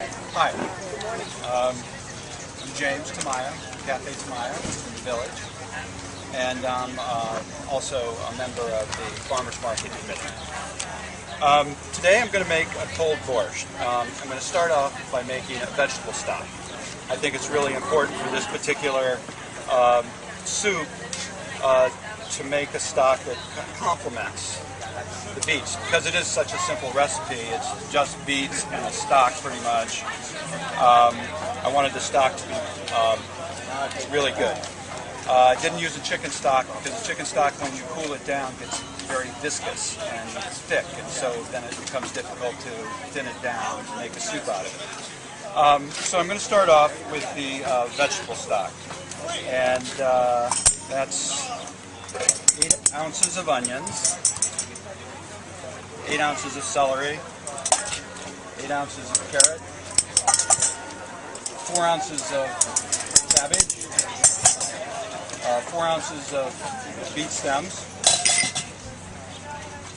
Hi, I'm James Tamayo, Cafe Tamayo in the village, and I'm also a member of the Farmers Market Committee. Today I'm going to make a cold borscht. I'm going to start off by making a vegetable stock. I think it's really important for this particular soup to make a stock that complements the beets. Because it is such a simple recipe, it's just beets and a stock pretty much. I wanted the stock to be really good. I didn't use a chicken stock because the chicken stock, when you cool it down, gets very viscous and thick, and so then it becomes difficult to thin it down and make a soup out of it. So I'm going to start off with the vegetable stock, and that's 8 ounces of onions, 8 ounces of celery, 8 ounces of carrot, 4 ounces of cabbage, 4 ounces of beet stems,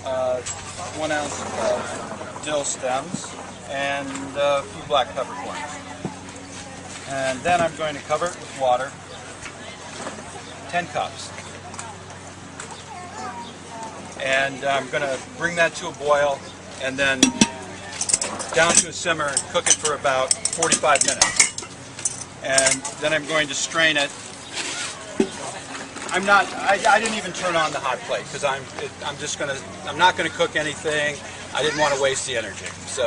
1 ounce of dill stems, and a few black peppercorns. And then I'm going to cover it with water, 10 cups. And I'm going to bring that to a boil and then down to a simmer and cook it for about 45 minutes. And then I'm going to strain it. I didn't even turn on the hot plate because I'm not going to cook anything. I didn't want to waste the energy. So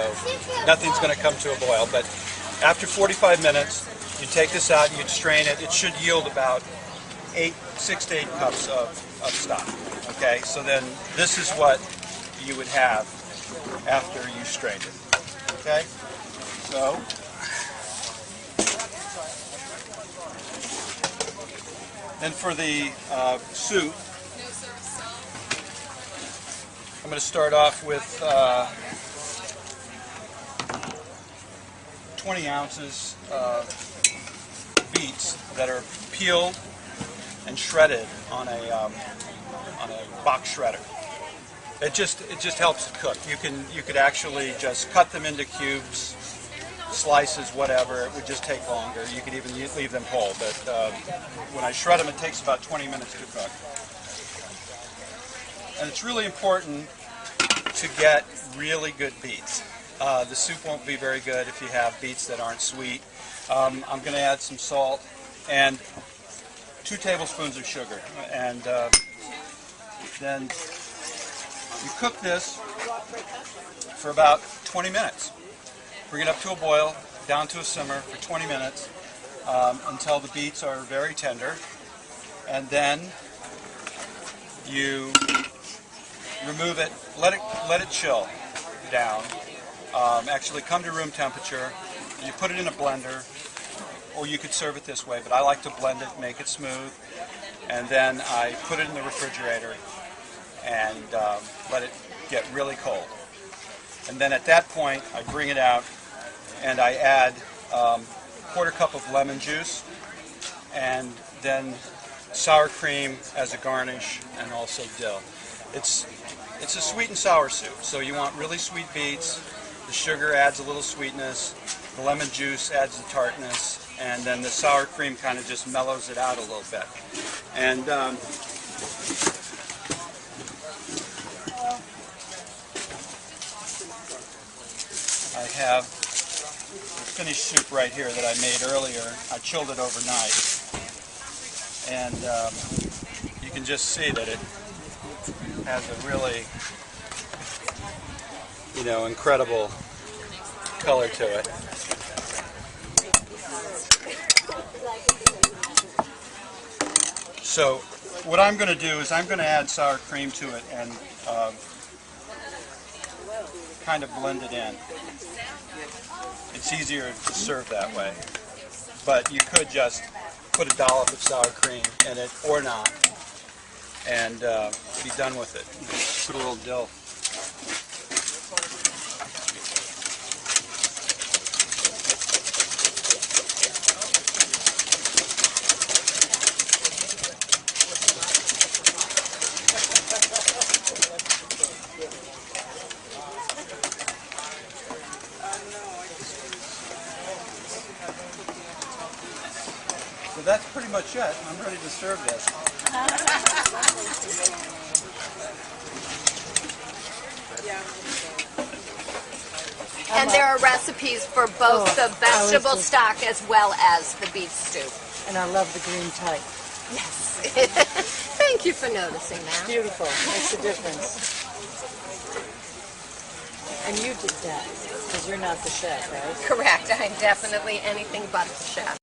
nothing's going to come to a boil. But after 45 minutes, you take this out and you strain it. It should yield about 6 to 8 cups of stock. Okay, so then this is what you would have after you strained it. Okay, so then for the soup, I'm going to start off with 20 ounces of beets that are peeled and shredded on a box shredder. It just helps it cook. You could actually just cut them into cubes, slices, whatever. It would just take longer. You could even leave them whole. But when I shred them, it takes about 20 minutes to cook. And it's really important to get really good beets. The soup won't be very good if you have beets that aren't sweet. I'm going to add some salt and 2 tablespoons of sugar. And then you cook this for about 20 minutes. Bring it up to a boil, down to a simmer for 20 minutes until the beets are very tender. And then you remove it, let it chill down. Actually come to room temperature. You put it in a blender, or you could serve it this way, but I like to blend it, make it smooth, and then I put it in the refrigerator and let it get really cold. And then at that point, I bring it out and I add a quarter cup of lemon juice and then sour cream as a garnish and also dill. It's a sweet and sour soup, so you want really sweet beets. The sugar adds a little sweetness, the lemon juice adds the tartness, and then the sour cream kind of just mellows it out a little bit. And I have the finished soup right here that I made earlier. I chilled it overnight, and you can just see that it has a really, incredible color to it. So what I'm going to do is I'm going to add sour cream to it and kind of blend it in. It's easier to serve that way. But you could just put a dollop of sour cream in it or not and be done with it. Put a little dill. that's pretty much it. I'm ready to serve this. And there are recipes for both the vegetable stock as well as the beef stew. And I love the green type. Yes. Thank you for noticing that. Beautiful. Makes a difference. And you did that, because you're not the chef, right? Correct. I'm definitely anything but the chef.